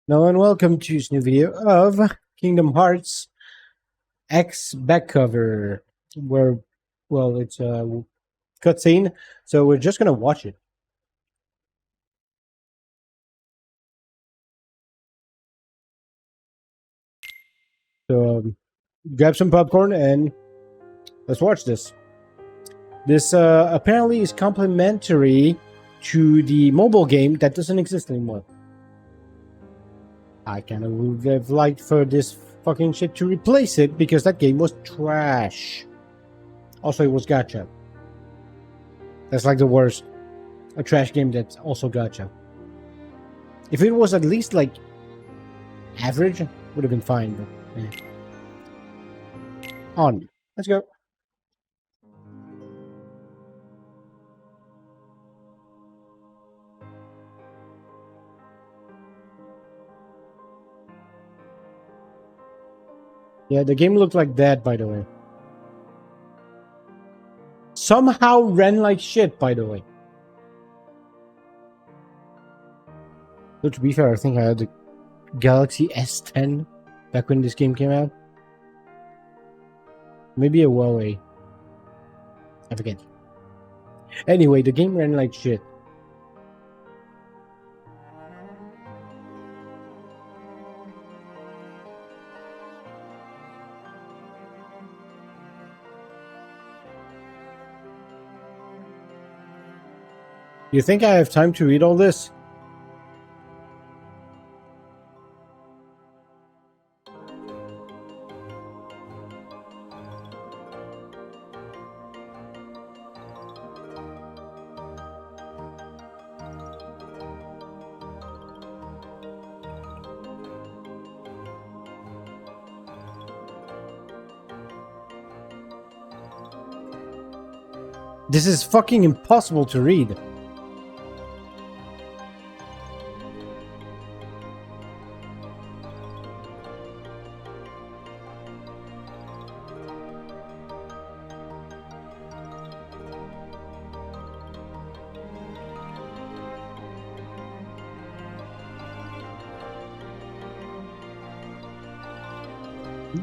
Hello and welcome to this new video of Kingdom Hearts X back cover. Where, well, it's a cutscene, so we're just gonna watch it. So grab some popcorn and let's watch this. This apparently is complementary to the mobile game that doesn't exist anymore. I kind of would have liked for this fucking shit to replace it because that game was trash. Also, it was gacha. That's like the worst. A trash game that's also gacha. If it was at least like average, would have been fine. But on, let's go. Yeah, the game looked like that, by the way. Somehow ran like shit, by the way. But to be fair, I think I had the Galaxy S10 back when this game came out. Maybe a Huawei. I forget. Anyway, the game ran like shit. You think I have time to read all this? This is fucking impossible to read.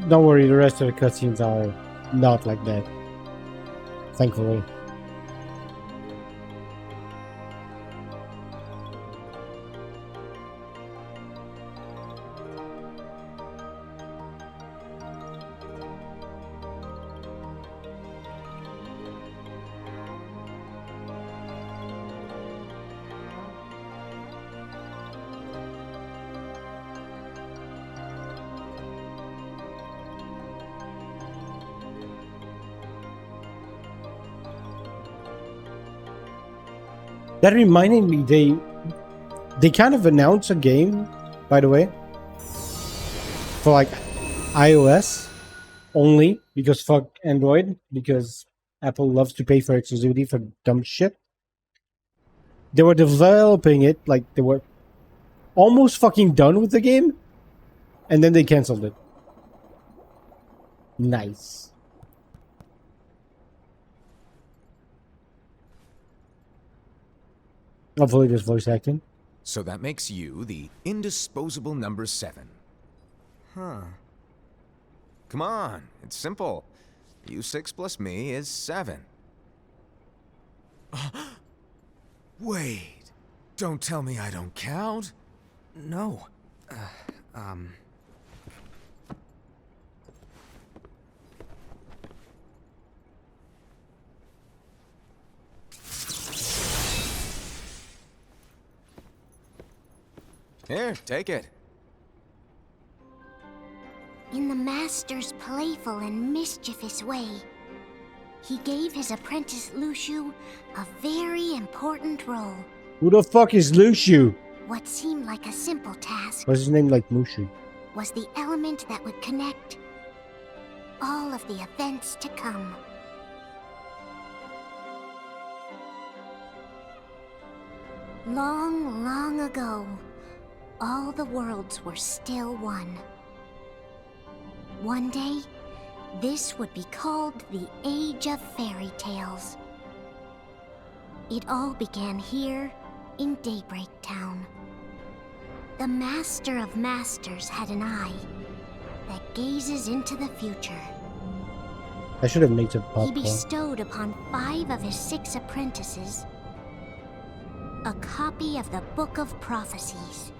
Don't worry, the rest of the cutscenes are not like that. Thankfully. That reminded me, they kind of announced a game, by the way, for like iOS only, because fuck Android, because Apple loves to pay for exclusivity for dumb shit. They were developing it, like they were almost fucking done with the game, and then they canceled it. Nice. Hopefully there's voice acting. So that makes you the indisposable number 7. Huh. Come on, it's simple. U6 plus me is 7. Wait, don't tell me I don't count. No. Here, take it. In the Master's playful and mischievous way, he gave his apprentice Luxu a very important role. Who the fuck is Luxu? What seemed like a simple task What's his name, like Mushu? was the element that would connect all of the events to come. Long, long ago, all the worlds were still one. One day, this would be called the Age of Fairy Tales. It all began here in Daybreak Town. The Master of Masters had an eye that gazes into the future. I should have made some He popcorn. bestowed upon 5 of his 6 apprentices a copy of the Book of Prophecies,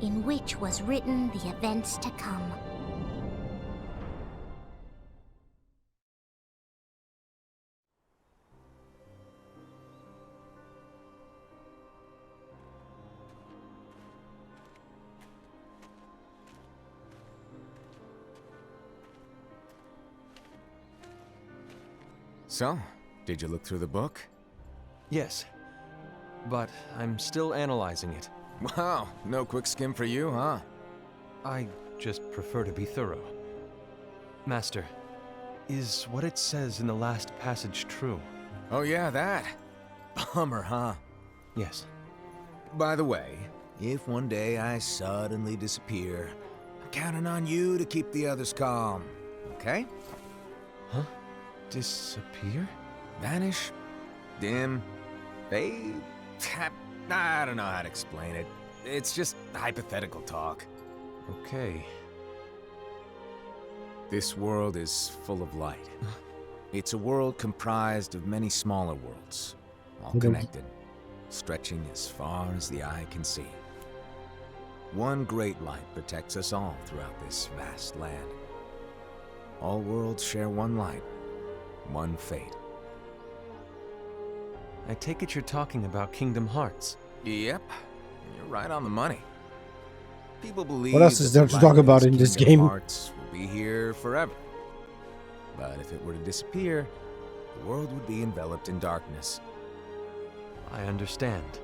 in which was written the events to come. So, did you look through the book? Yes, but I'm still analyzing it. Wow, no quick skim for you, huh? I just prefer to be thorough. Master, is what it says in the last passage true? Oh yeah, that. Bummer, huh? Yes. By the way, if one day I suddenly disappear, I'm counting on you to keep the others calm, okay? Huh? Disappear? Vanish, dim, fade. I don't know how to explain it. It's just hypothetical talk. Okay. This world is full of light. It's a world comprised of many smaller worlds, all connected, stretching as far as the eye can see. One great light protects us all throughout this vast land. All worlds share one light, one fate. I take it you're talking about Kingdom Hearts. Yep, you're right on the money. People believe What else is that there the to talk light about of in this Kingdom game? Hearts will be here forever. But if it were to disappear, the world would be enveloped in darkness. I understand.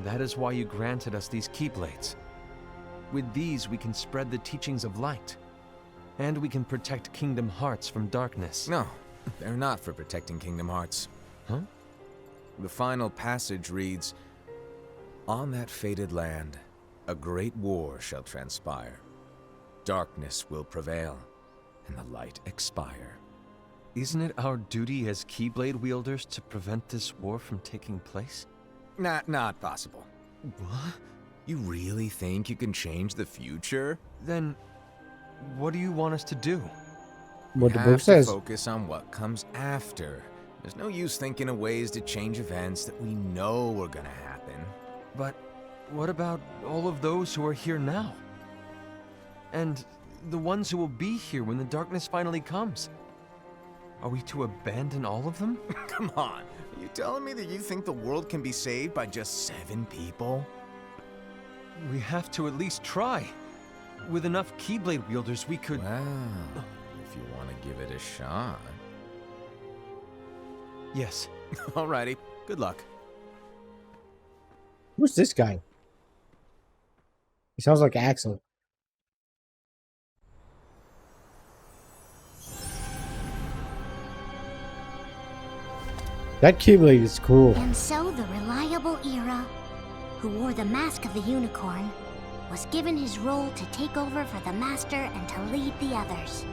That is why you granted us these Keyblades. With these, we can spread the teachings of light. And we can protect Kingdom Hearts from darkness. No, they're not for protecting Kingdom Hearts. Huh? The final passage reads, "On that fated land, a great war shall transpire. Darkness will prevail, and the light expire." Isn't it our duty as Keyblade wielders to prevent this war from taking place? Not possible. What? You really think you can change the future? Then, what do you want us to do? What the We book have to says. focus on what comes after. There's no use thinking of ways to change events that we know are gonna happen. But what about all of those who are here now? And the ones who will be here when the darkness finally comes? Are we to abandon all of them? Come on, are you telling me that you think the world can be saved by just 7 people? We have to at least try. With enough Keyblade wielders, we could... Well, if you want to give it a shot. Yes. Alrighty, good luck. Who's this guy? He sounds like Axel. That Keyblade is cool. And so the reliable Era, who wore the mask of the unicorn, was given his role to take over for the Master and to lead the others.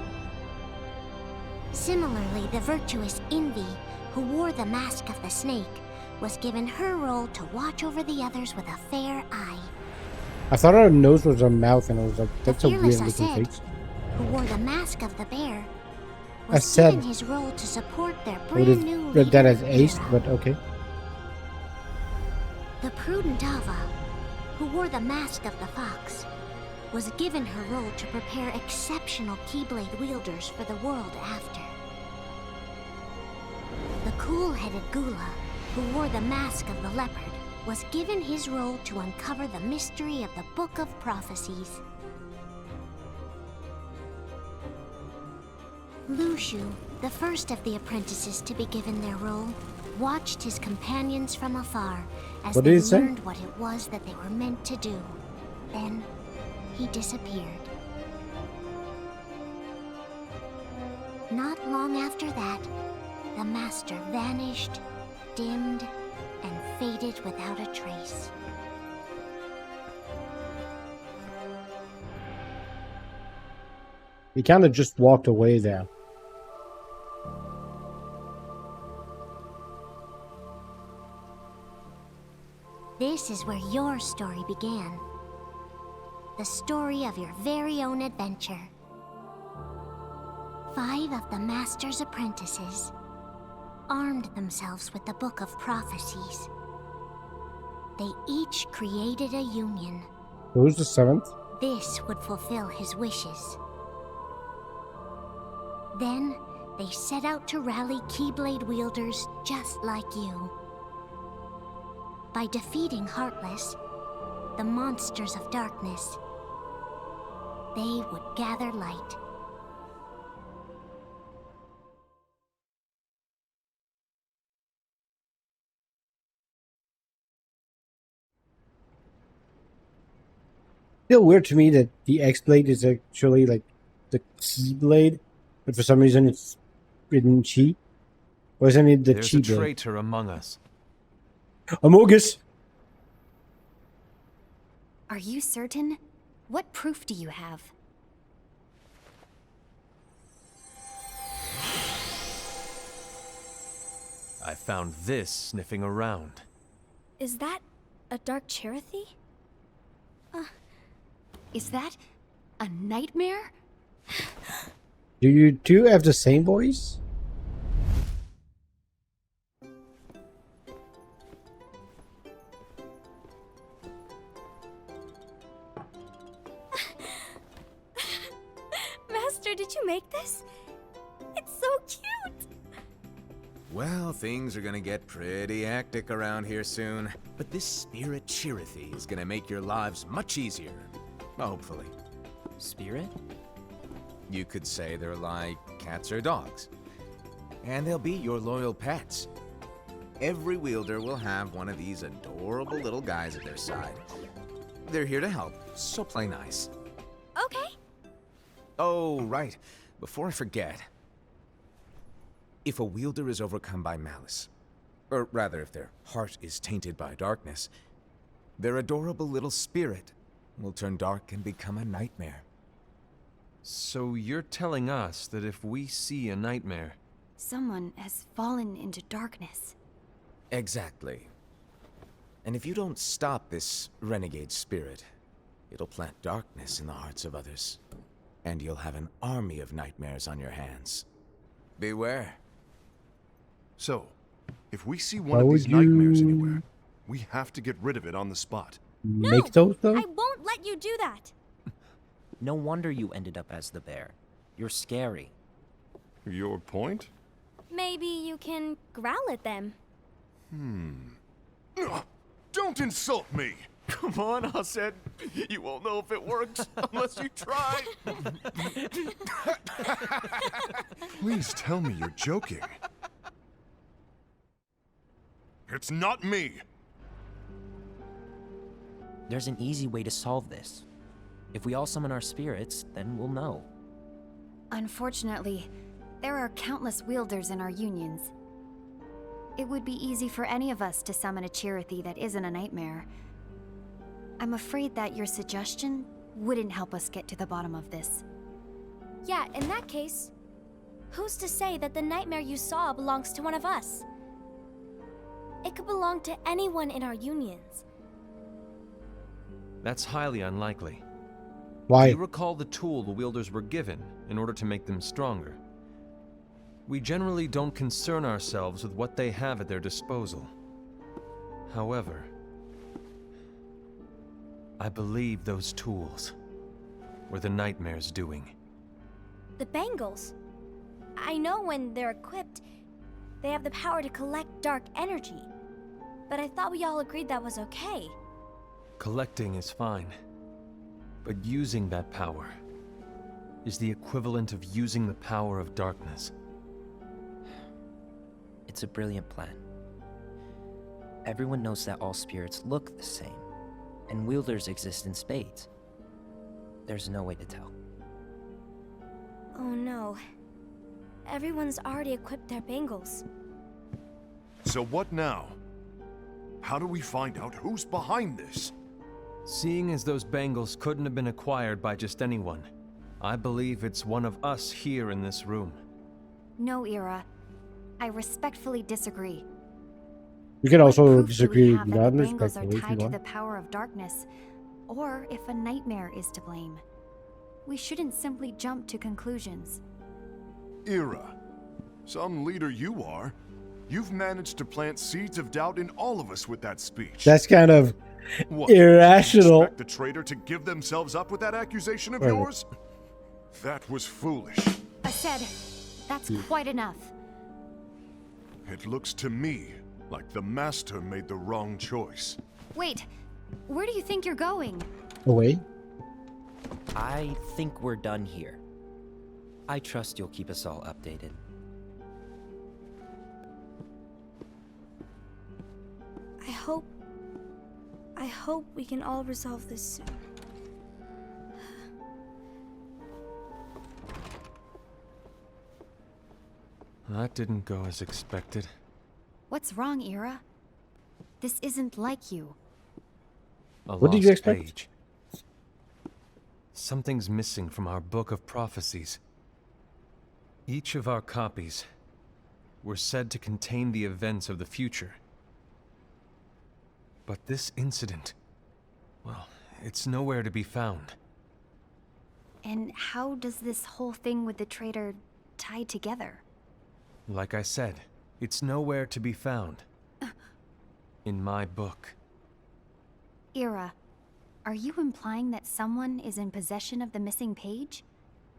Similarly, the virtuous Envy, who wore the mask of the snake, was given her role to watch over the others with a fair eye. I thought her nose was her mouth, and I was like, The that's a weird fearless looking Aced, face. who wore the mask of the bear, I was said- given his role to support their I would brand new have read that leader, as Ace, Era. but okay. The prudent Ava, who wore the mask of the fox, was given her role to prepare exceptional Keyblade wielders for the world after. The cool-headed Gula, who wore the mask of the leopard, was given his role to uncover the mystery of the Book of Prophecies. Lushu, the first of the apprentices to be given their role, watched his companions from afar as What they did it say? learned what it was that they were meant to do. Then, he disappeared. Not long after that, the Master vanished, dimmed, and faded without a trace. He kind of just walked away there. This is where your story began. the story of your very own adventure. 5 of the Master's apprentices armed themselves with the Book of Prophecies. They each created a union. Who's the 7th? This would fulfill his wishes. Then, they set out to rally Keyblade wielders just like you. By defeating Heartless, the monsters of darkness, they would gather light. Still weird to me that the X-Blade is actually like the Keyblade, but for some reason it's written Chi. Or isn't it the There's a Chi blade? traitor among us. Amogus! Are you certain? What proof do you have? I found this sniffing around. Is that a Dark Cherothy? Is that a nightmare? Do you two have the same voice? Master, did you make this? It's so cute! Well, things are gonna get pretty hectic around here soon. But this Spirit Cherothy is gonna make your lives much easier. Hopefully. Spirit? You could say they're like cats or dogs. And they'll be your loyal pets. Every wielder will have one of these adorable little guys at their side. They're here to help, so play nice. Okay. Oh, right. Before I forget. If a wielder is overcome by malice, or rather if their heart is tainted by darkness, their adorable little spirit will turn dark and become a nightmare. So you're telling us that if we see a nightmare, Someone has fallen into darkness. Exactly. And if you don't stop this renegade spirit, it'll plant darkness in the hearts of others. And you'll have an army of nightmares on your hands. Beware. So, if we see Why one of would these nightmares you- anywhere, we have to get rid of it on the spot. Make those though? I won't let you do that. No wonder you ended up as the bear. You're scary. Your point? Maybe you can growl at them. Ugh, don't insult me! come on, Hased. You won't know if it works unless you try. Please tell me you're joking. It's not me! There's an easy way to solve this. If we all summon our spirits, then we'll know. Unfortunately, there are countless wielders in our unions. It would be easy for any of us to summon a Cherothy that isn't a nightmare. I'm afraid that your suggestion wouldn't help us get to the bottom of this. Yeah, in that case, who's to say that the nightmare you saw belongs to one of us? It could belong to anyone in our unions. That's highly unlikely. Why? Do you recall the tool the wielders were given in order to make them stronger? We generally don't concern ourselves with what they have at their disposal. However, I believe those tools were the nightmare's doing. The bangles. I know when they're equipped, they have the power to collect dark energy. But I thought we all agreed that was okay. Collecting is fine, but using that power is the equivalent of using the power of darkness. It's a brilliant plan. Everyone knows that all spirits look the same, and wielders exist in spades. There's no way to tell. Oh no. Everyone's already equipped their bangles. So what now? How do we find out who's behind this? Seeing as those bangles couldn't have been acquired by just anyone, I believe it's one of us here in this room. No, Ira. I respectfully disagree. You can What also proof do we disagree have that the regardless. bangles Back are away if you tied to want. the power of darkness, or if a nightmare is to blame. We shouldn't simply jump to conclusions. Ira, some leader you are. You've managed to plant seeds of doubt in all of us with that speech. That's kind of What, irrational. You expect the traitor to give themselves up with that accusation of Right. yours? That was foolish. I said, that's quite enough. It looks to me like the Master made the wrong choice. Wait, where do you think you're going? Away. I think we're done here. I trust you'll keep us all updated. I hope we can all resolve this soon. That didn't go as expected. What's wrong, Ira? This isn't like you. A What did you lost expect? page. Something's missing from our book of prophecies. Each of our copies were said to contain the events of the future. But this incident, well, it's nowhere to be found. And how does this whole thing with the traitor tie together? Like I said, it's nowhere to be found. In my book. Ira, are you implying that someone is in possession of the missing page?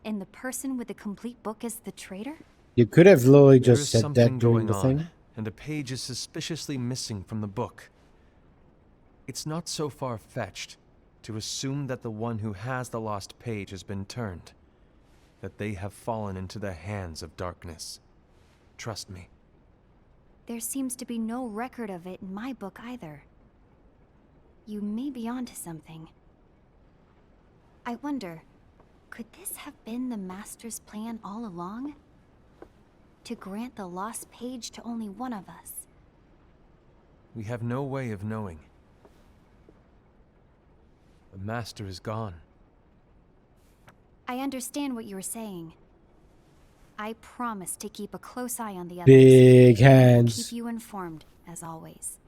And the person with the complete book is the traitor? You could have literally There just is said something that during going the on, thing. and a page is suspiciously missing from the book. It's not so far-fetched to assume that the one who has the lost page has been turned, that they have fallen into the hands of darkness. Trust me. There seems to be no record of it in my book either. You may be onto something. I wonder, could this have been the Master's plan all along? To grant the lost page to only one of us? We have no way of knowing. The Master is gone. I understand what you were saying. I promise to keep a close eye on the others. Big Keep hands. you informed, as always.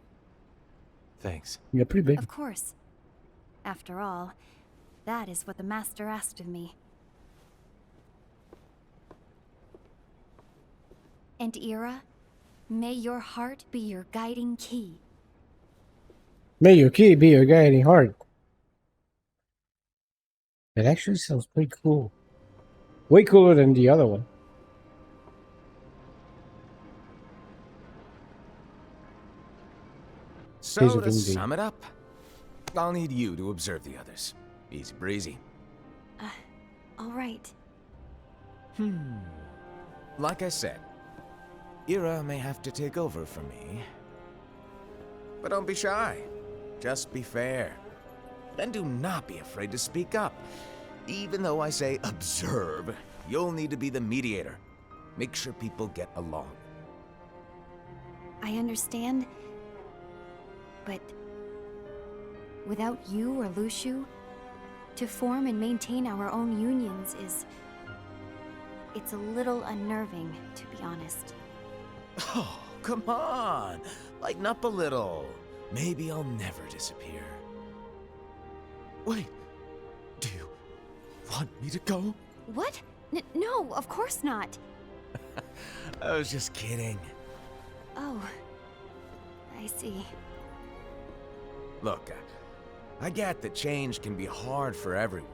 Thanks. Yeah, pretty big. Of course. After all, that is what the Master asked of me. And Ira, may your heart be your guiding key. May your key be your guiding heart. It actually sounds pretty cool. Way cooler than the other one. So, Days of to Envy. sum it up, I'll need you to observe the others. Easy breezy. All right. Like I said, Ira may have to take over for me. But don't be shy. Just be fair. And do not be afraid to speak up. Even though I say observe, you'll need to be the mediator. Make sure people get along. I understand. But without you or Luxu, to form and maintain our own unions is... it's a little unnerving, to be honest. Oh, come on. Lighten up a little. Maybe I'll never disappear. Wait. Do you want me to go? What? No, of course not. I was just kidding. Oh, I see. Look, I get that change can be hard for everyone,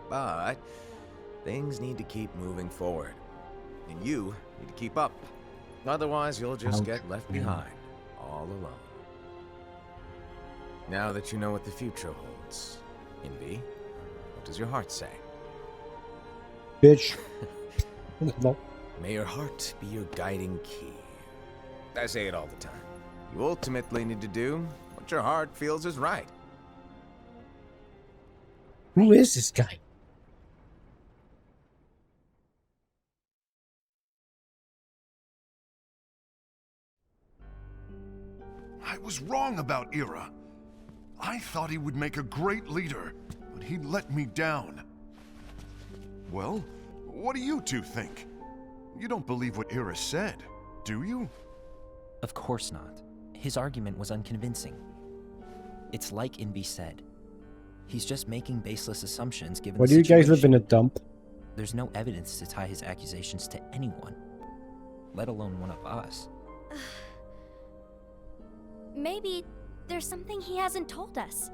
but things need to keep moving forward. And you need to keep up. Otherwise, you'll just get left behind, all alone. Now that you know what the future holds, Envy, what does your heart say? Bitch. No. May your heart be your guiding key. I say it all the time. You ultimately need to do what your heart feels is right. Who is this guy? I was wrong about Ira. I thought he would make a great leader, but he let me down. Well, what do you two think? You don't believe what Ira said, do you? Of course not. His argument was unconvincing. It's like Envy said. He's just making baseless assumptions given Why the do you guys live situation. in a dump? There's no evidence to tie his accusations to anyone, let alone one of us. Maybe there's something he hasn't told us.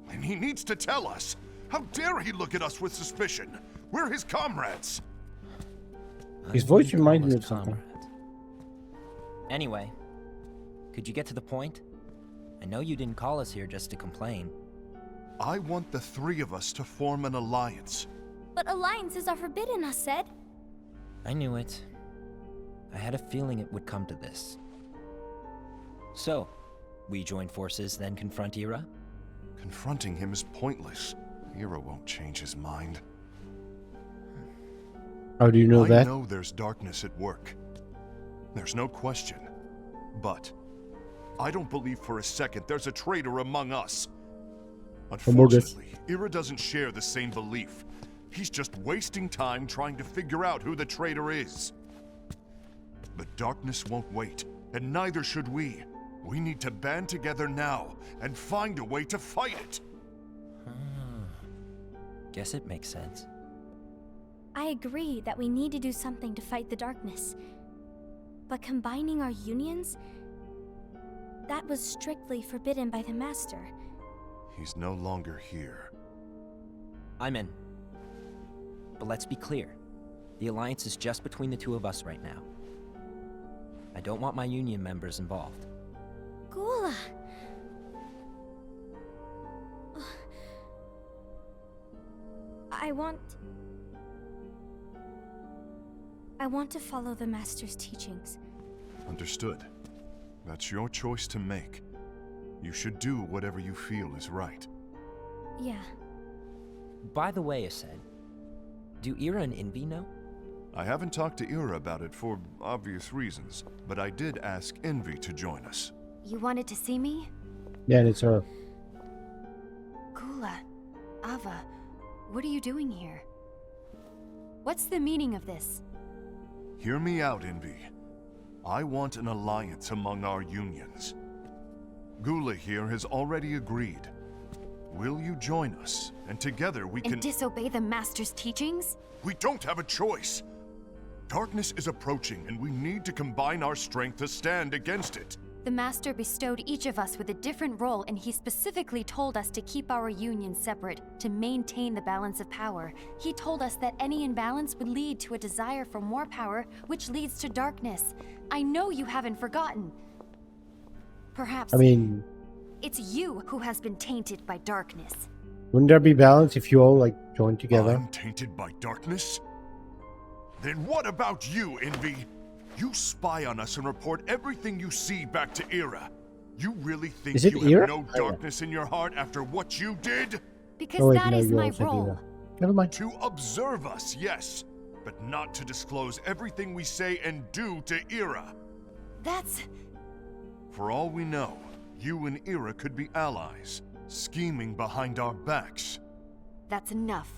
And he needs to tell us. How dare he look at us with suspicion? We're his comrades. His I voice wouldn't reminds call me us of something. comrades. Anyway, could you get to the point? I know you didn't call us here just to complain. I want the three of us to form an alliance. But alliances are forbidden, us said. I knew it. I had a feeling it would come to this. So, we join forces, then confront Ira? Confronting him is pointless. Ira won't change his mind. How do you know I that? know there's darkness at work. There's no question. But I don't believe for a second there's a traitor among us. Unfortunately, Ira doesn't share the same belief. He's just wasting time trying to figure out who the traitor is. The darkness won't wait, and neither should we. We need to band together now and find a way to fight it. Guess it makes sense. I agree that we need to do something to fight the darkness. But combining our unions? That was strictly forbidden by the Master. He's no longer here. I'm in. But let's be clear. The alliance is just between the two of us right now. I don't want my union members involved. Gula! I want to follow the Master's teachings. Understood. That's your choice to make. You should do whatever you feel is right. Yeah. By the way, Aced, do Ira and Envy know? I haven't talked to Ira about it for obvious reasons, but I did ask Envy to join us. You wanted to see me? Yeah, it's her. Gula, Ava, what are you doing here? What's the meaning of this? Hear me out, Envy. I want an alliance among our unions. Gula here has already agreed. Will you join us? And together we can— And disobey the Master's teachings? We don't have a choice. Darkness is approaching, and we need to combine our strength to stand against it. The Master bestowed each of us with a different role, and he specifically told us to keep our unions separate, to maintain the balance of power. He told us that any imbalance would lead to a desire for more power, which leads to darkness. I know you haven't forgotten. Perhaps I mean, it's you who has been tainted by darkness. wouldn't there be balance if you all like joined together? I'm tainted by darkness? Then what about you, Envy? You spy on us and report everything you see back to Ira. You really think Is it you have Ira? no darkness in your heart after what you did? Because Oh, wait, that no, is you my all said role. Ira. Never mind. To observe us, yes, but not to disclose everything we say and do to Ira. That's... For all we know, you and Ira could be allies, scheming behind our backs. that's enough.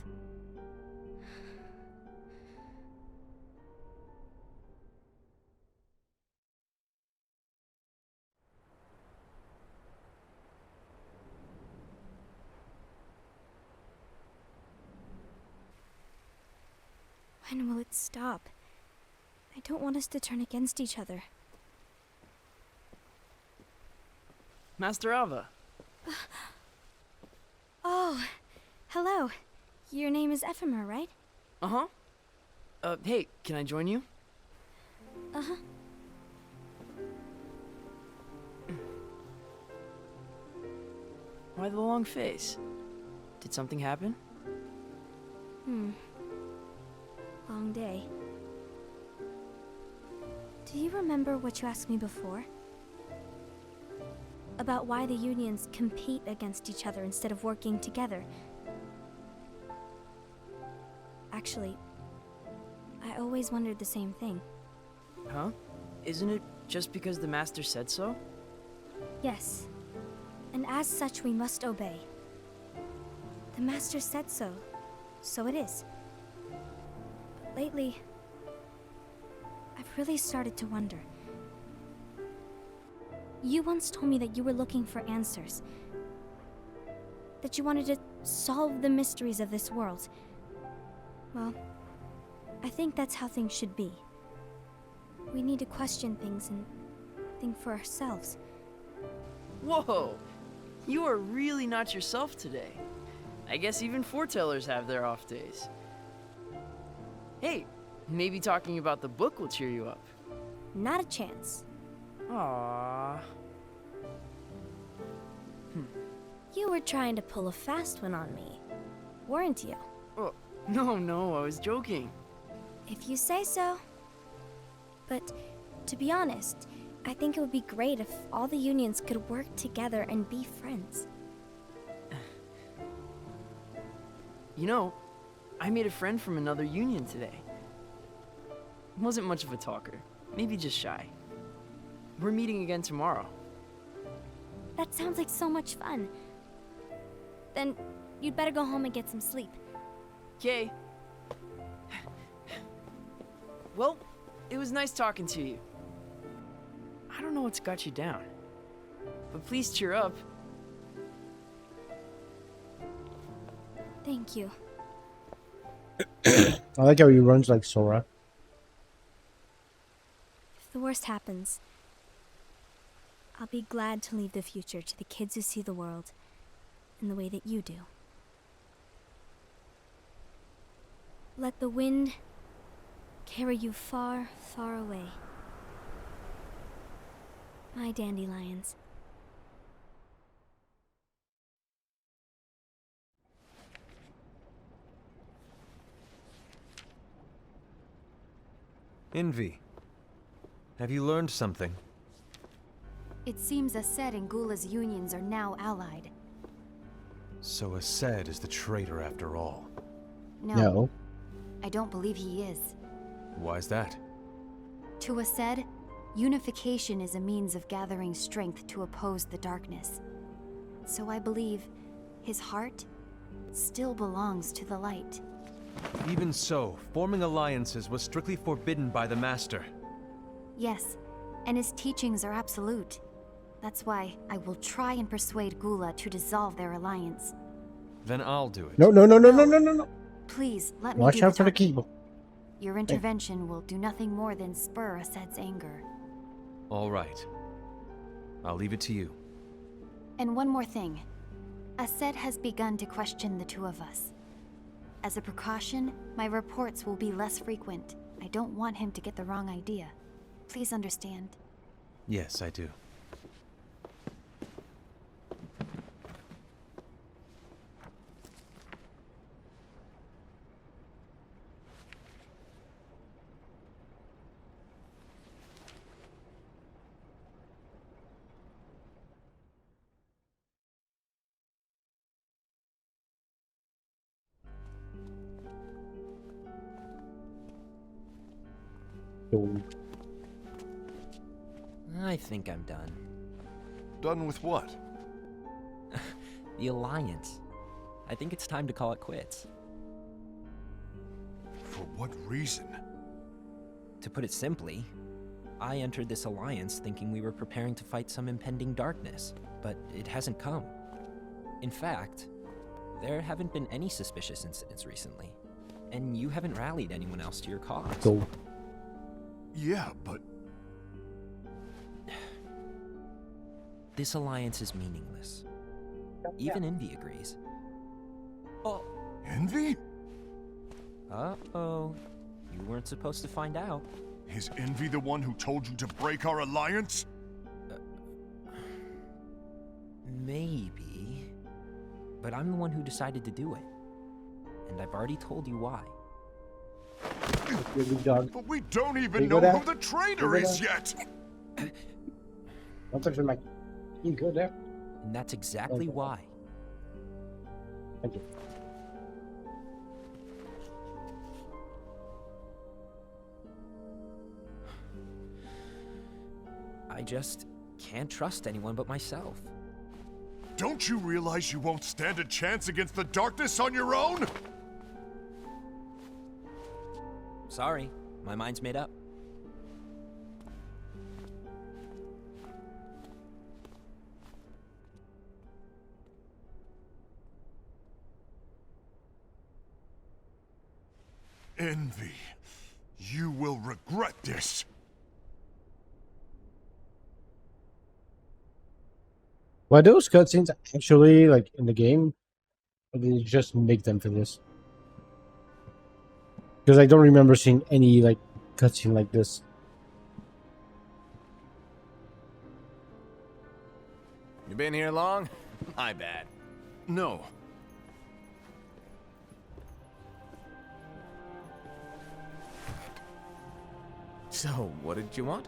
When will it stop? I don't want us to turn against each other. Master Ava. Oh, hello. Your name is Ephemer, right? Uh-huh. Hey, can I join you? Uh-huh. Why the long face? Did something happen? Long day. Do you remember what you asked me before? About why the unions compete against each other instead of working together. Actually, I always wondered the same thing. Huh? Isn't it just because the Master said so? Yes, and as such we must obey. The Master said so, so it is. But lately, I've really started to wonder. You once told me that you were looking for answers. that you wanted to solve the mysteries of this world. Well, I think that's how things should be. We need to question things and think for ourselves. Whoa! You are really not yourself today. I guess even foretellers have their off days. Hey, maybe talking about the book will cheer you up. Not a chance. Aww. You were trying to pull a fast one on me, weren't you? Oh, no, I was joking. If you say so. But to be honest, I think it would be great if all the unions could work together and be friends. You know, I made a friend from another union today. Wasn't much of a talker, maybe just shy. We're meeting again tomorrow. That sounds like so much fun. Then you'd better go home and get some sleep. Okay. Well, it was nice talking to you. I don't know what's got you down, but please cheer up. Thank you. I like how he runs like Sora. If the worst happens, I'll be glad to leave the future to the kids who see the world in the way that you do. Let the wind carry you far, far away. My dandelions. Envy, have you learned something? It seems Aced and Gula's unions are now allied. So Aced is the traitor after all. No. I don't believe he is. Why's that? To Aced, unification is a means of gathering strength to oppose the darkness. So I believe his heart still belongs to the light. Even so, forming alliances was strictly forbidden by the Master. Yes, and his teachings are absolute. That's why I will try and persuade Gula to dissolve their alliance. Then I'll do it. No. Please, let me Watch do out for the talking. keyboard. Your intervention will do nothing more than spur Aced's anger. All right. I'll leave it to you. And one more thing. Aced has begun to question the two of us. As a precaution, my reports will be less frequent. I don't want him to get the wrong idea. Please understand. Yes, I do. I think I'm done. Done with what? The Alliance. I think it's time to call it quits. For what reason? To put it simply, I entered this alliance thinking we were preparing to fight some impending darkness, but it hasn't come. In fact, there haven't been any suspicious incidents recently, and you haven't rallied anyone else to your cause. Cool. Yeah, but This alliance is meaningless. Even Envy agrees. Oh. Envy? Uh-oh. You weren't supposed to find out. Is Envy the one who told you to break our alliance? Maybe. But I'm the one who decided to do it. And I've already told you why. Good dog. But we don't even You know go who there? the traitor You go is there? yet! Don't touch the mic. You go there. And that's exactly Okay. why. Thank you. I just can't trust anyone but myself. Don't you realize you won't stand a chance against the darkness on your own? Sorry, my mind's made up. Envy. You will regret this. Were those cutscenes actually like in the game, or did they just make them for this? Because I don't remember seeing any like cutscene like this. You been here long? My bad. No. So, what did you want?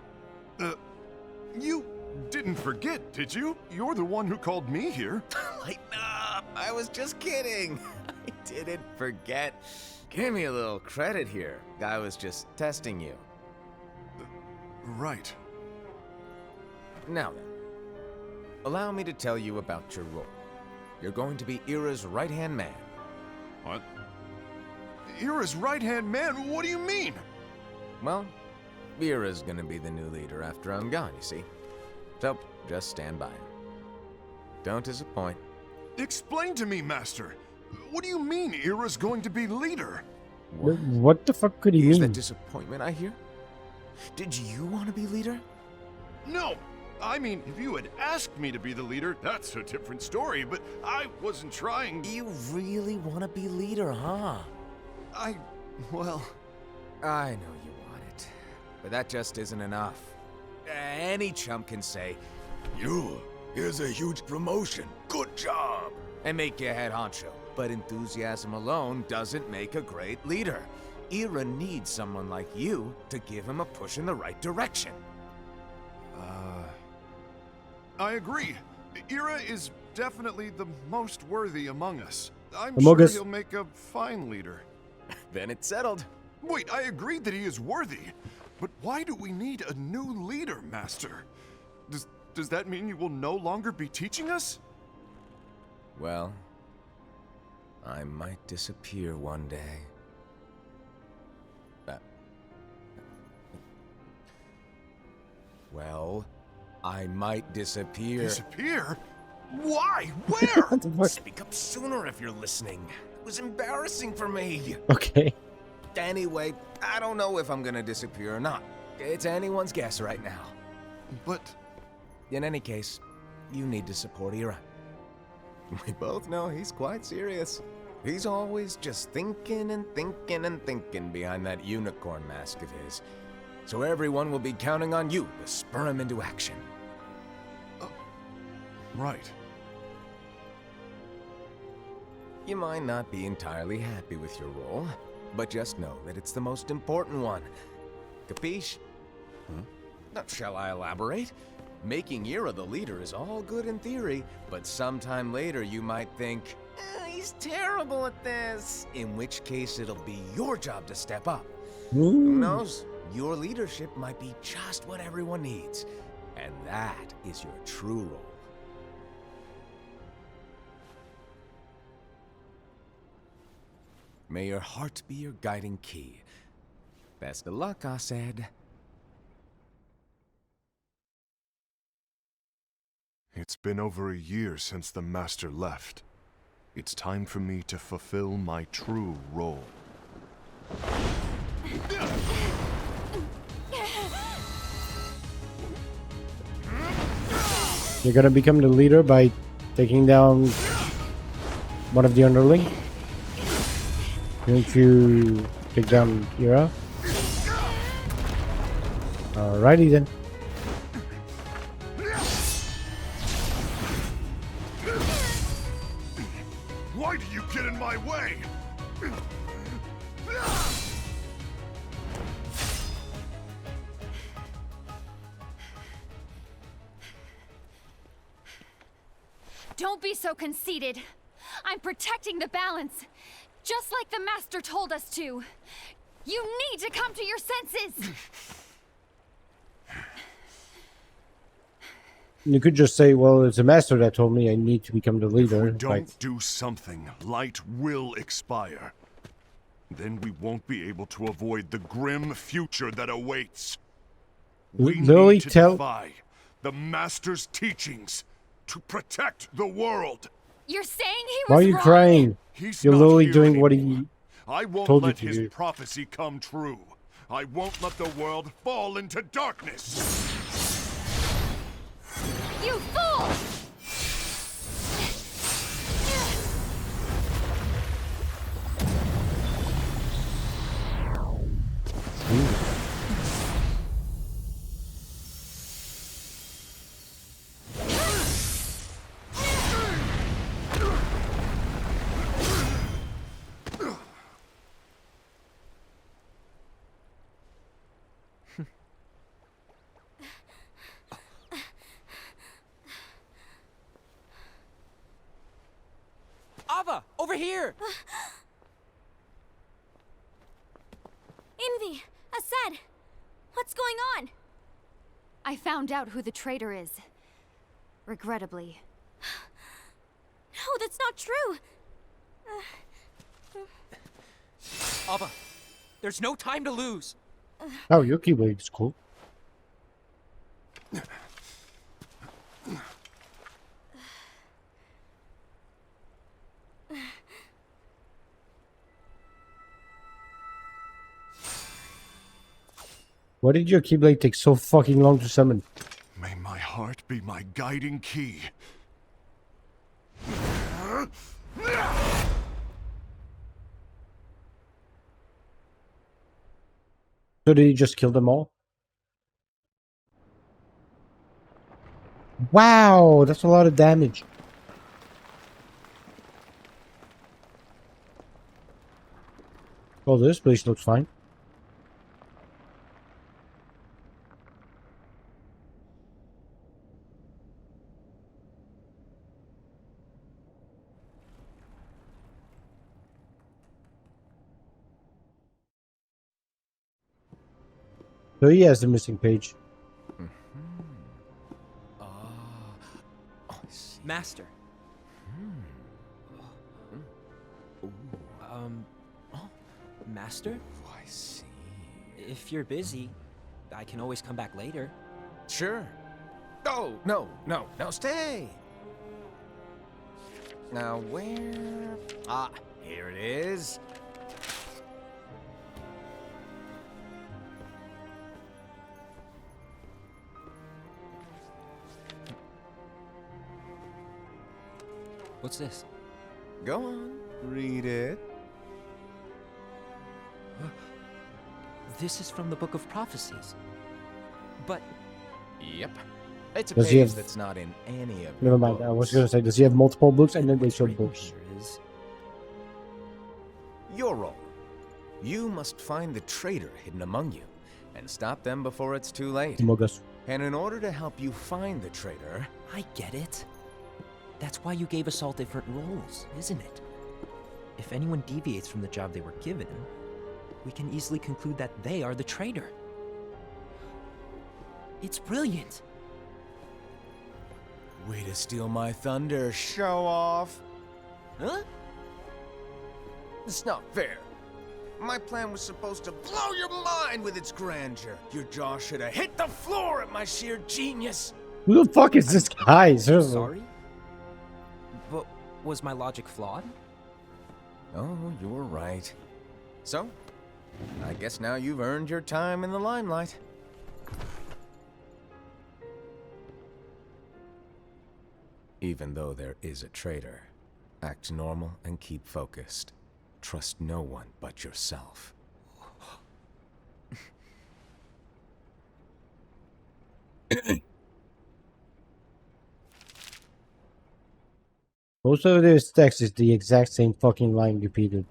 You didn't forget, did you? You're the one who called me here. Lighten up! I was just kidding. I didn't forget. Give me a little credit here. I was just testing you. Right. Now then, allow me to tell you about your role. You're going to be Ira's right-hand man. What? Ira's right-hand man? What do you mean? Well, Ira's gonna be the new leader after I'm gone, you see. So, just stand by. Don't disappoint. Explain to me, Master. What do you mean Ira's going to be leader? What the fuck could he Is mean? that disappointment I hear? Did you want to be leader? No! I mean, if you had asked me to be the leader, that's a different story, but I wasn't trying. You really want to be leader, huh? Well... I know you want it, but that just isn't enough. Any chump can say, here's a huge promotion, good job, and make you head honcho. But enthusiasm alone doesn't make a great leader. Ira needs someone like you to give him a push in the right direction. I agree. Ira is definitely the most worthy among us. I'm Among sure us. he'll make a fine leader. Then it's settled. Wait, I agreed that he is worthy. But why do we need a new leader, Master? Does that mean you will no longer be teaching us? Well, I might disappear one day. Well, I might disappear. Disappear? Why? Where? What the fuck? Speak up sooner if you're listening. It was embarrassing for me. Okay. Anyway, I don't know if I'm gonna disappear or not. It's anyone's guess right now. But In any case, you need to support Ira. We both know he's quite serious. He's always just thinking and thinking and thinking behind that unicorn mask of his. So everyone will be counting on you to spur him into action. right. You might not be entirely happy with your role, but just know that it's the most important one. Capiche? Shall I elaborate? Making Ira the leader is all good in theory, but sometime later you might think, he's terrible at this. In which case it'll be your job to step up. Who knows? Your leadership might be just what everyone needs. And that is your true role. May your heart be your guiding key. Best of luck, Arsad. It's been over a year since the Master left. It's time for me to fulfill my true role. You're gonna become the leader by taking down one of the underling? Don't you take down Ira? Alrighty then. Why do you get in my way? Don't be so conceited. I'm protecting the balance, just like the Master told us to. You need to come to your senses. You could just say, well, it's a master that told me I need to become the leader. If we don't Like, do something, light will expire. Then we won't be able to avoid the grim future that awaits. We literally need to defy the Master's teachings to protect the world. You're saying he was why are you wrong? crying? He's You're not literally here doing what anymore. I won't Told you let to his do. prophecy come true. I won't let the world fall into darkness. You fool! Ava, over here! Envy! Assad! What's going on? I found out who the traitor is. Regrettably. No, that's not true! Ava, there's no time to lose. Oh, your keyblade is cool. Why did your keyblade take so fucking long to summon? May my heart be my guiding key. So did he just kill them all? Wow, that's a lot of damage. Oh, this place looks fine. So he has the missing page. Master. Master? I see. If you're busy, I can always come back later. Sure. Oh, no, stay. Now, where? Ah, here it is. What's this? Go on, read it. This is from the Book of Prophecies. But Yep. It's a Does he page have- that's not in any of Never your mind. I was books. gonna say, does he have multiple books? And then they showed written books. here is Your role. You must find the traitor hidden among you and stop them before it's too late. Among Us. And in order to help you find the traitor, I get it. That's why you gave us all different roles, isn't it? If anyone deviates from the job they were given, we can easily conclude that they are the traitor. It's brilliant. way to steal my thunder, show off. Huh? It's not fair. My plan was supposed to blow your mind with its grandeur. Your jaw should have hit the floor at my sheer genius. Who the fuck is this guy? Seriously. Sorry? But was my logic flawed? Oh, you're right. So, I guess now you've earned your time in the limelight. Even though there is a traitor, act normal and keep focused. Trust no one but yourself. Most of this text is the exact same fucking line repeated.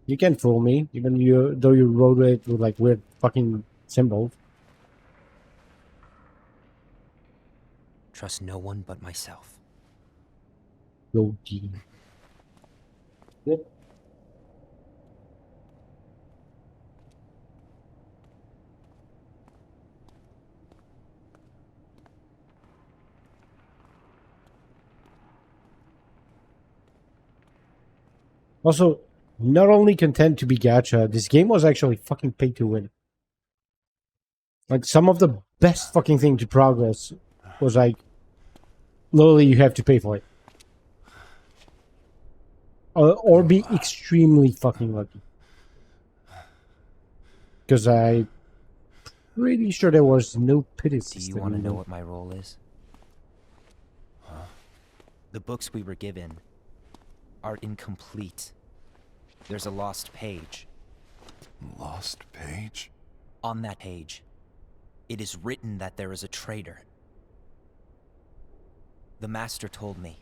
You can't fool me, even though you wrote it with like weird fucking symbols. Trust no one but myself. Loki. Yep. Also, not only content to be gacha, this game was actually fucking pay to win. Like, some of the best fucking thing to progress was like, literally you have to pay for it. or be extremely fucking lucky. Because I'm pretty sure there was no pity Do system. you want to know either. what my role is? The books we were given are incomplete. There's a lost page. Lost page? On that page, it is written that there is a traitor. The Master told me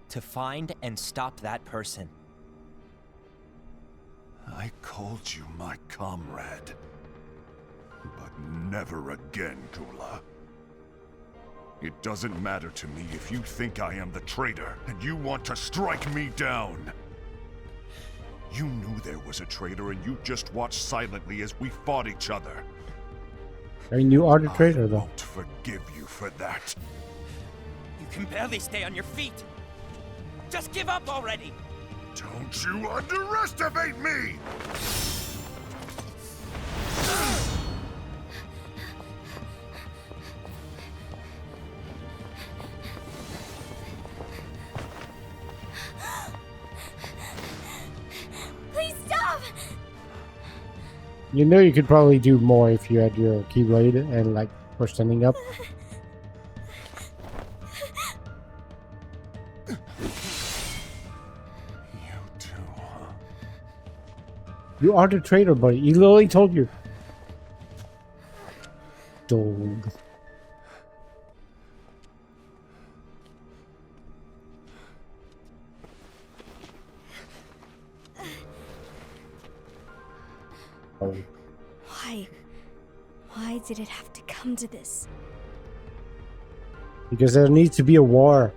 to find and stop that person. I called you my comrade. But never again, Gula. It doesn't matter to me if you think I am the traitor and you want to strike me down. You knew there was a traitor and you just watched silently as we fought each other. I mean, you are the traitor, I though. won't forgive you for that. You can barely stay on your feet. Just give up already. Don't you underestimate me! Please stop! You know you could probably do more if you had your Keyblade and like push standing up. You too, huh? You are the traitor, buddy. He literally told you. Dog. Oh. Why? Why did it have to come to this? Because there needs to be a war.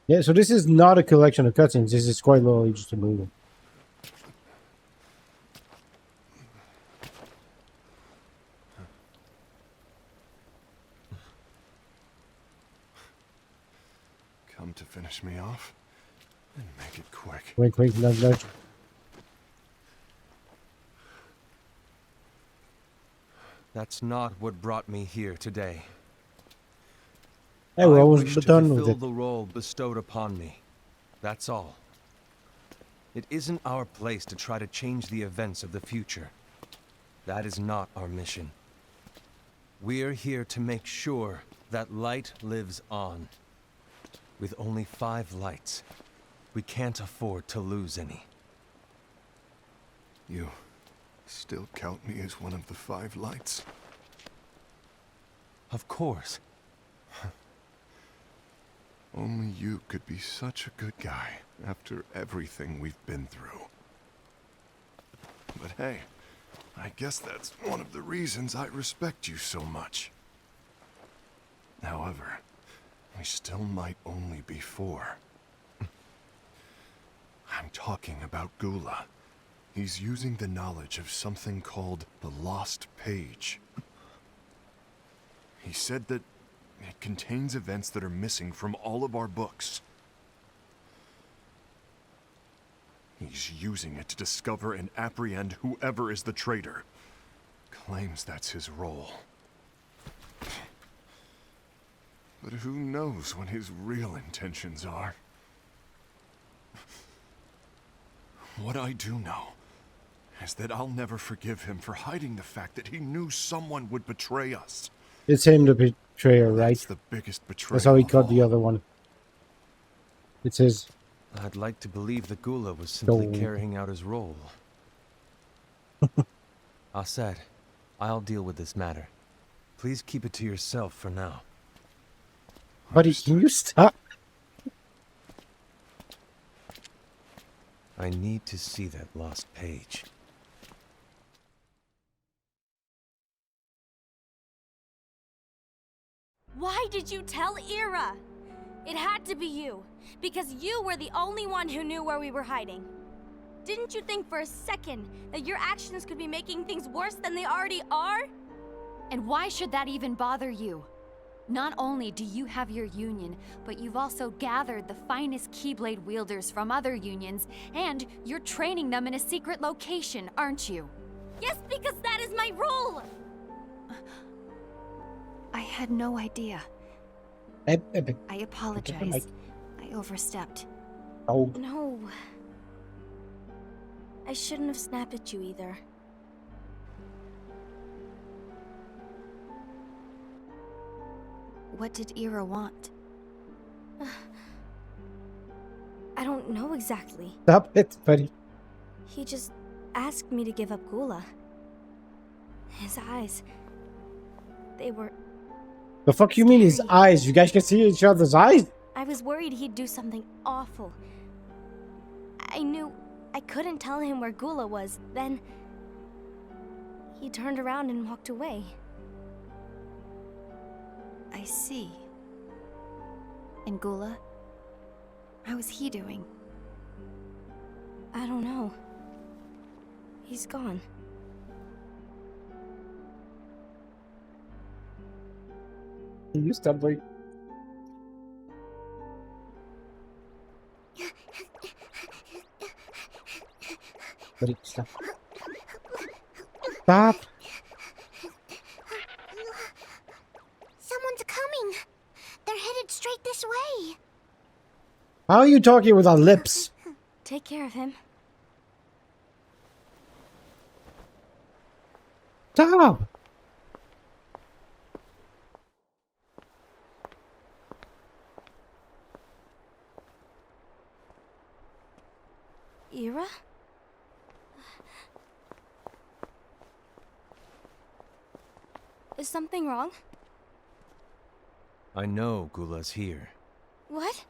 Yeah, so this is not a collection of cutscenes. This is quite literally just a movie. Come to finish me off? And make it quick. Wait, nudge, nudge. That's not what brought me here today. Hey, we're I almost wish to done with fulfill it. the role bestowed upon me. That's all. It isn't our place to try to change the events of the future. That is not our mission. We're here to make sure that light lives on. With only 5 lights, we can't afford to lose any. You still count me as one of the 5 lights? Of course. Only you could be such a good guy after everything we've been through. But hey, I guess that's one of the reasons I respect you so much. However, we still might only be 4. I'm talking about Gula. He's using the knowledge of something called the Lost Page. He said that it contains events that are missing from all of our books. He's using it to discover and apprehend whoever is the traitor. Claims that's his role. But who knows what his real intentions are? What I do know is that I'll never forgive him for hiding the fact that he knew someone would betray us. It's him, the betrayer, right? That's the biggest betrayal. That's how he of caught the all. other one. It's his. I'd like to believe the Gula was simply No. carrying out his role. Aset, I'll deal with this matter. Please keep it to yourself for now. Buddy, can you stop? I need to see that lost page. Why did you tell Ira? It had to be you, because you were the only one who knew where we were hiding. Didn't you think for a second that your actions could be making things worse than they already are? And why should that even bother you? Not only do you have your union, but you've also gathered the finest Keyblade wielders from other unions, and you're training them in a secret location, aren't you? Yes, because that is my role! I had no idea. Epic. I apologize. I overstepped. Oh, No. I shouldn't have snapped at you either. What did Ira want? I don't know exactly. stop it, buddy. He just asked me to give up Gula. His eyes. They were... The fuck you mean his eyes? You guys can see each other's eyes? I was worried he'd do something awful. I knew I couldn't tell him where Gula was. Then... he turned around and walked away. I see. And Gula? How is he doing? I don't know. He's gone. You stop, like. Buddy, stop. Stop. Someone's coming. They're headed straight this way. How are you talking with our lips? Take care of him. Stop. Ira? Is something wrong? I know Gula's here. What?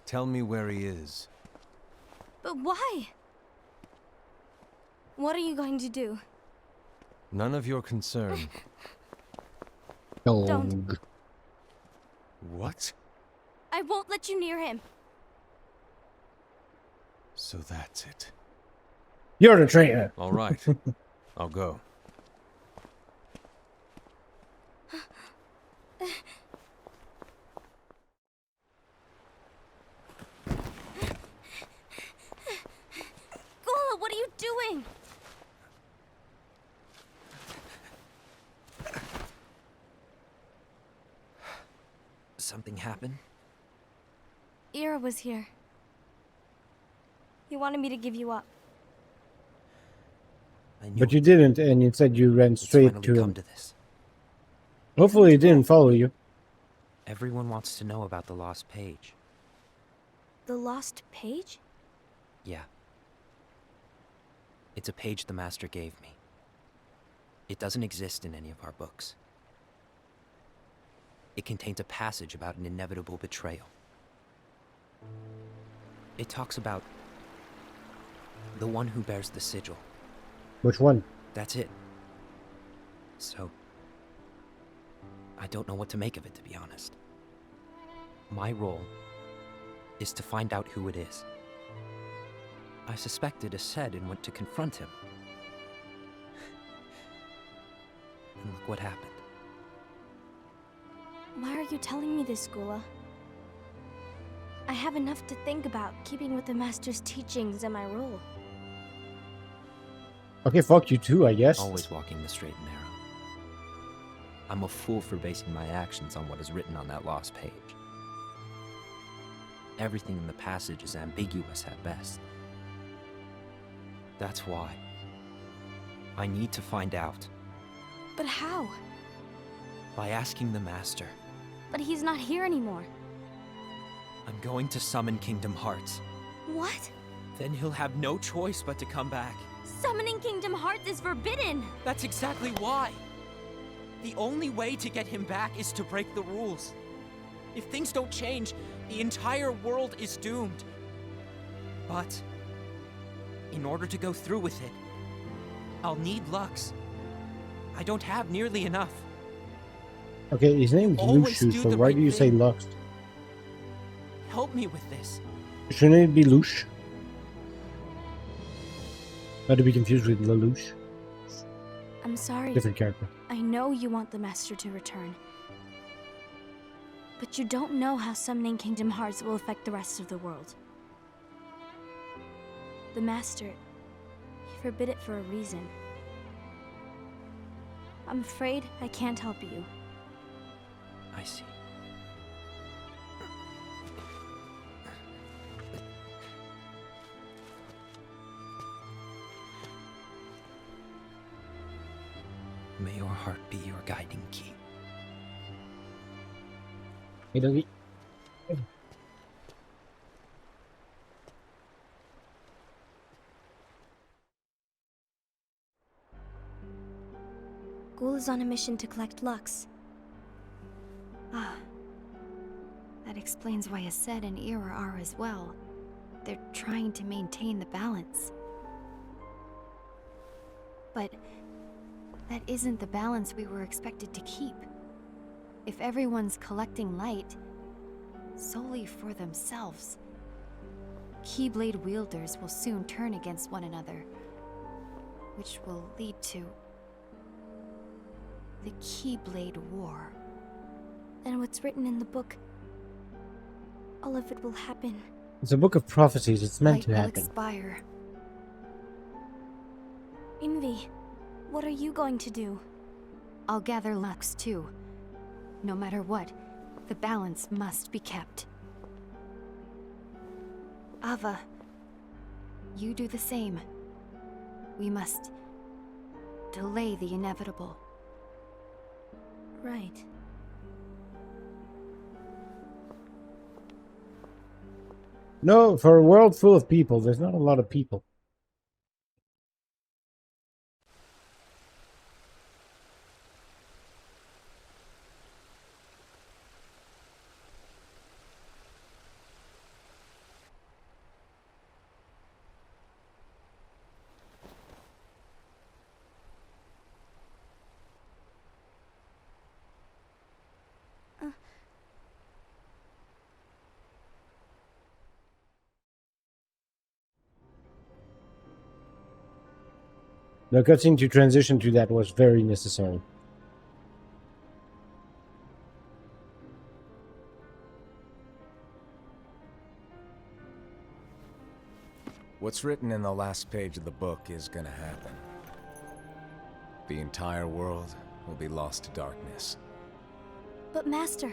Tell me where he is. But why? What are you going to do? None of your concern. Don't. What? I won't let you near him. So that's it. You're the traitor. All right. I'll go. Gula, what are you doing? Something happened? Ira was here. He wanted me to give you up. I knew But you it. didn't, and instead you ran It's straight finally to come him. to this. Hopefully he didn't follow you. Everyone wants to know about the lost page. The lost page? Yeah. It's a page the Master gave me. It doesn't exist in any of our books. It contains a passage about an inevitable betrayal. It talks about the one who bears the sigil. Which one? That's it. So, I don't know what to make of it, to be honest. My role is to find out who it is. I suspected Aced and went to confront him. And look what happened. Why are you telling me this, Gula? I have enough to think about, keeping with the Master's teachings and my role. Okay, fuck you too, I guess. Always walking the straight and narrow. I'm a fool for basing my actions on what is written on that lost page. Everything in the passage is ambiguous at best. That's why I need to find out. But how? By asking the Master. But he's not here anymore. I'm going to summon Kingdom Hearts. What? Then he'll have no choice but to come back. Summoning Kingdom Hearts is forbidden! That's exactly why. The only way to get him back is to break the rules. If things don't change, the entire world is doomed. But in order to go through with it, I'll need Lux. I don't have nearly enough. Okay, his name's Always Lushu, do so the why right do you say thing. Lux? Help me with this. Shouldn't it be Lush? Not to be confused with Lelouch. I'm sorry. Different character. I know you want the Master to return. But you don't know how summoning Kingdom Hearts will affect the rest of the world. The Master, he forbid it for a reason. I'm afraid I can't help you. I see. May your heart be your guiding key. Hey, doggy. Ghoul is on a mission to collect Lux. Ah. That explains why Aced and Ira are as well. They're trying to maintain the balance. But that isn't the balance we were expected to keep. If everyone's collecting light solely for themselves, Keyblade wielders will soon turn against one another, which will lead to the Keyblade War. And what's written in the book, all of it will happen. It's a book of prophecies. It's meant Light to will happen. expire. Invi, what are you going to do? I'll gather Lux too. No matter what, the balance must be kept. Ava, you do the same. We must delay the inevitable. Right. No, for a world full of people, there's not a lot of people. The cutscene to transition to that was very necessary. What's written in the last page of the book is gonna happen. The entire world will be lost to darkness. But Master,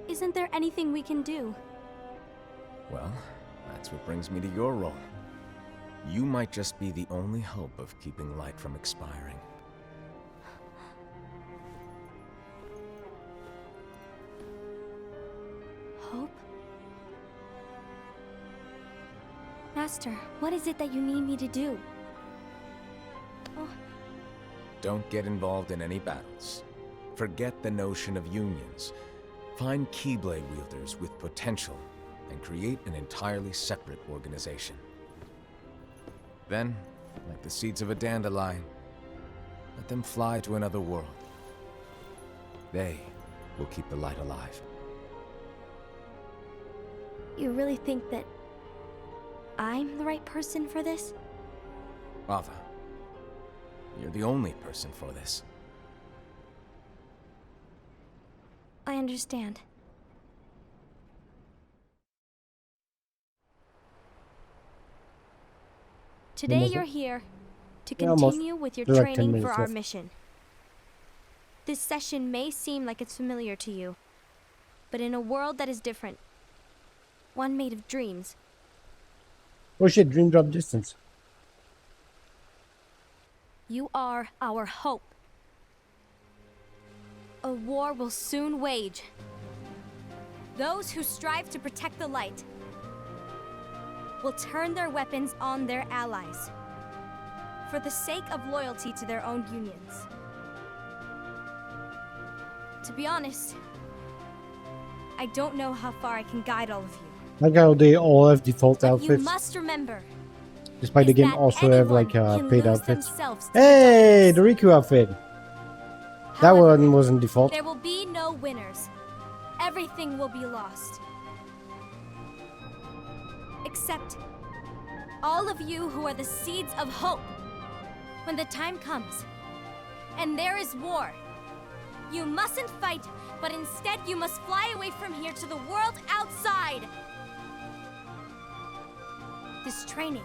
isn't there anything we can do? Well, that's what brings me to your role. You might just be the only hope of keeping light from expiring. Hope? Master, what is it that you need me to do? Oh, Don't get involved in any battles. Forget the notion of unions. Find Keyblade wielders with potential and create an entirely separate organization. Then, like the seeds of a dandelion, let them fly to another world. They will keep the light alive. you really think that I'm the right person for this? Ava, you're the only person for this. I understand. Today Almost. you're here to Yeah, almost. continue with your There's like 10 training for minutes our left. mission. This session may seem like it's familiar to you, but in a world that is different, one made of dreams, Oh shit, dream drop distance. you are our hope. A war will soon wage. Those who strive to protect the light will turn their weapons on their allies for the sake of loyalty to their own unions. To be honest, I don't know how far I can guide all of you. Like how they all have default But you outfits, must remember, despite the is game that also have anyone like can paid lose outfits. themselves to Hey, the darkness. Riku outfit. That However, one wasn't default. there will be no winners. Everything will be lost. Except all of you who are the seeds of hope. When the time comes, and there is war. You mustn't fight, but instead you must fly away from here to the world outside. This training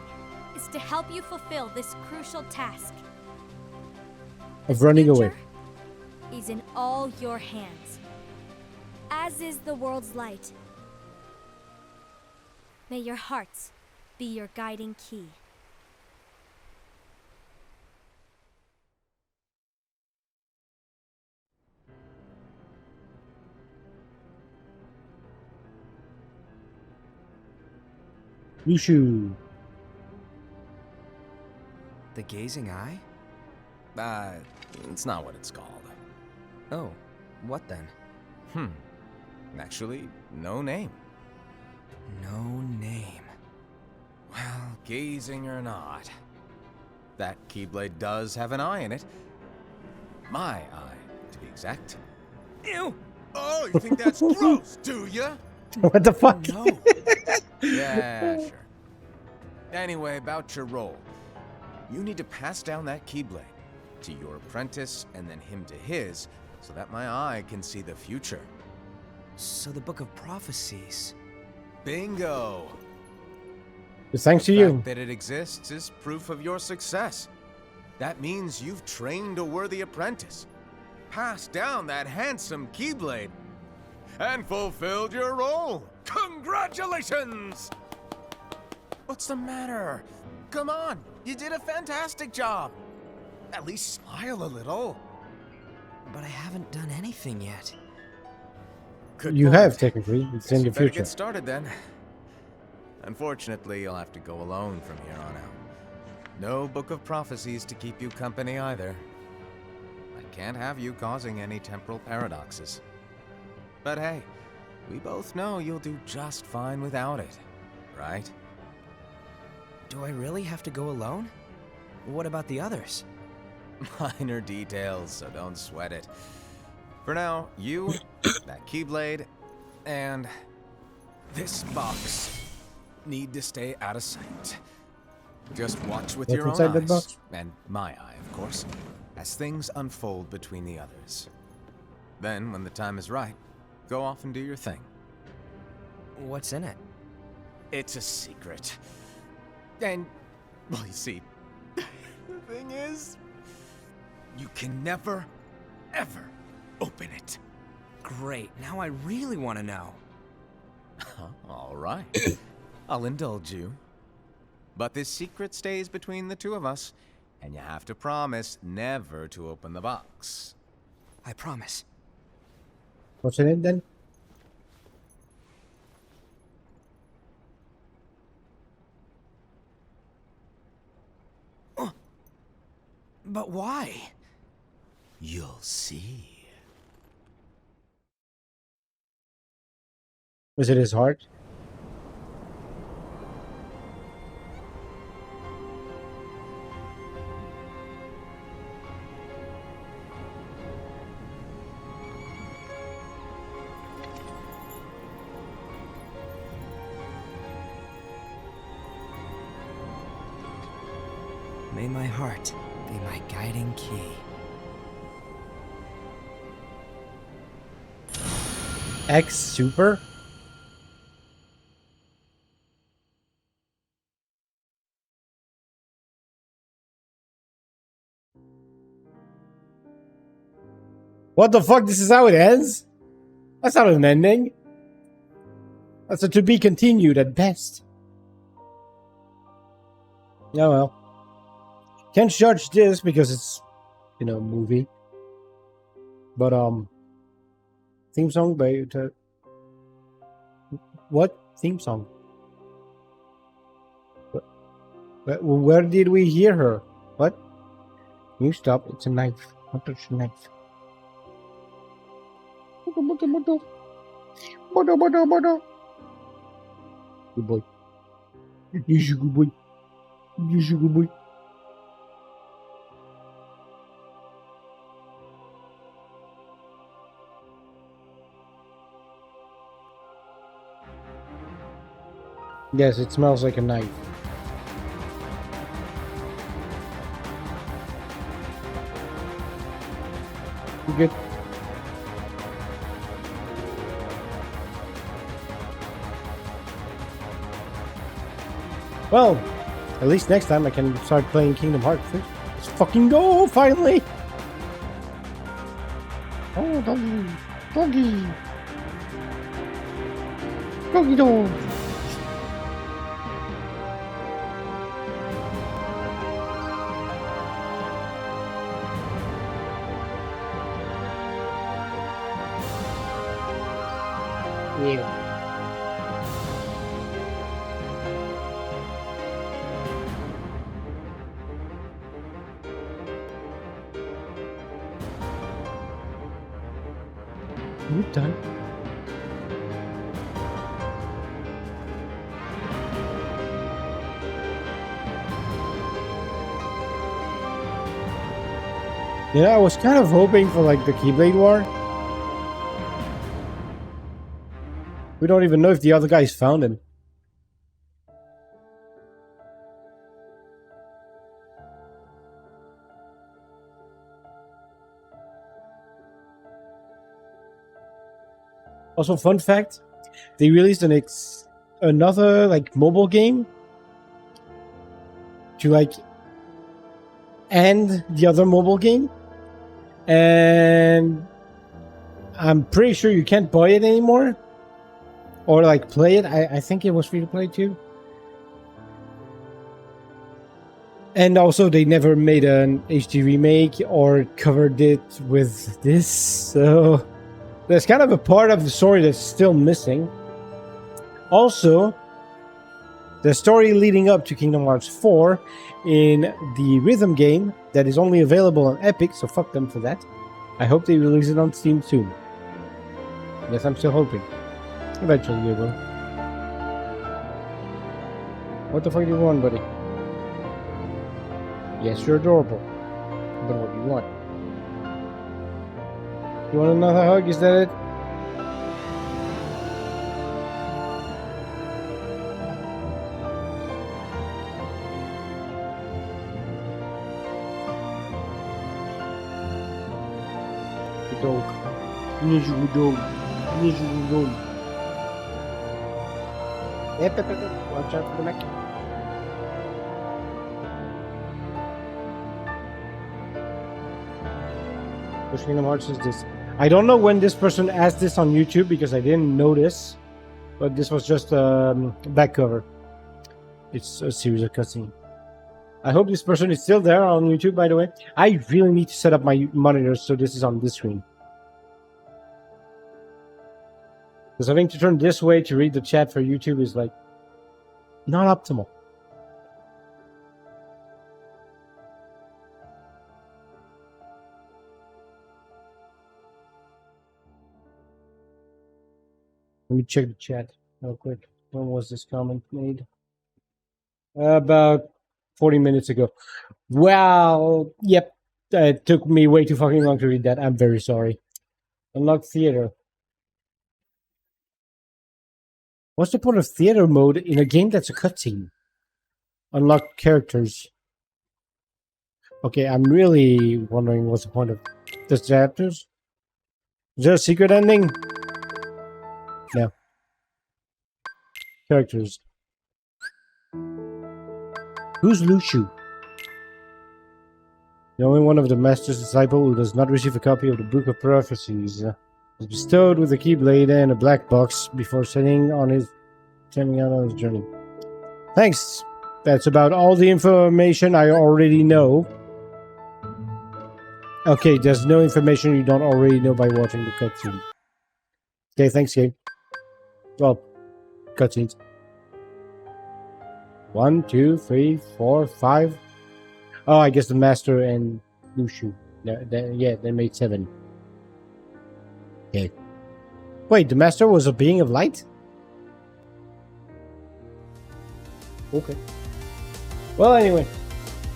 is to help you fulfill this crucial task. Of running away. Future is in all your hands, as is the world's light. May your hearts be your guiding key. Yushu. The Gazing Eye? It's not what it's called. Oh, what then? Actually, no name. No name. Well, gazing or not, that Keyblade does have an eye in it. My eye, to be exact. Ew! Oh, you think that's gross, do ya? What the fuck? No. Yeah, sure. Anyway, about your role. You need to pass down that Keyblade to your apprentice and then him to his, so that my eye can see the future. So the Book of Prophecies. Bingo! It's thanks to The you. fact that it exists is proof of your success. That means you've trained a worthy apprentice, passed down that handsome Keyblade, and fulfilled your role. Congratulations! What's the matter? Come on, you did a fantastic job. At least smile a little. But I haven't done anything yet. Good You point. have, technically. It's Guess in you the better future. get started then. Unfortunately, you'll have to go alone from here on out. No Book of Prophecies to keep you company either. I can't have you causing any temporal paradoxes. But hey, we both know you'll do just fine without it, right? Do I really have to go alone? What about the others? Minor details, so don't sweat it. For now, you, that Keyblade, and this box need to stay out of sight. Just watch with What's your own inside that eyes, box? and my eye, of course, as things unfold between the others. Then, when the time is right, go off and do your thing. What's in it? It's a secret. And, well, you see, the thing is, you can never, ever open it. Great, now I really want to know. All right. I'll indulge you. But this secret stays between the two of us, and you have to promise never to open the box. I promise. What's in it then? But why? You'll see. Was it his heart? May my heart be my guiding key. X Super? What the fuck? This is how it ends? That's not an ending. That's a to be continued at best. Oh well. Can't judge this because it's, you know, movie. But theme song by what theme song? Where did we hear her? What? Can you stop? It's a knife. Don't touch the knife. Good boy. You're a good boy. You're a good boy. Yes, it smells like a knife. You good? Well, at least next time I can start playing Kingdom Hearts. Let's fucking go, finally! Oh, doggy. Doggy. Doggy dog. Yeah. You done? Yeah, I was kind of hoping for like the Keyblade War. We don't even know if the other guys found him. Also, fun fact, they released another like mobile game to like end the other mobile game, and I'm pretty sure you can't buy it anymore or like play it. I think it was free to play too. And also they never made an HD remake or covered it with this, so there's kind of a part of the story that's still missing. Also, the story leading up to Kingdom Hearts 4 in the Rhythm game that is only available on Epic, so fuck them for that. I hope they release it on Steam soon. Yes, I'm still hoping. Eventually they will. What the fuck do you want, buddy? Yes, you're adorable. But what do you want? You want another hug? Is that it? The dog. Need you, dog. Need you, dog. Yep. Watch out for the mech. Which Kingdom Hearts is this? I don't know when this person asked this on YouTube because I didn't notice, but this was just a back cover. It's a series of cutscenes. I hope this person is still there on YouTube, by the way. I really need to set up my monitor so this is on this screen. Because having to turn this way to read the chat for YouTube is like not optimal. Let me check the chat real quick. When was this comment made? About 40 minutes ago. Well, yep. It took me way too fucking long to read that. I'm very sorry. Unlock theater. What's the point of theater mode in a game that's a cutscene? Unlock characters. Okay, I'm really wondering what's the point of this chapters. Is there a secret ending? No. Characters. Who's Luxu? The only one of the Master's disciple who does not receive a copy of the Book of Prophecies. Was bestowed with a Keyblade and a black box before setting out on his journey. Thanks. That's about all the information I already know. Okay, there's no information you don't already know by watching the cutscene. Okay, thanks, game. Well, cutscenes. 1, 2, 3, 4, 5. Oh, I guess the Master and Luxu. Yeah, they made 7. Okay. Wait, the Master was a being of light? Okay. Well, anyway,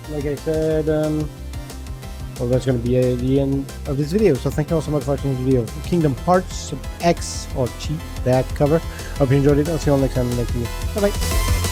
like I said, well, that's going to be the end of this video. So thank you all so much for watching this video. Kingdom Hearts X or Cheap Back cover. Hope you enjoyed it. I'll see you all next time in the next video. Bye bye.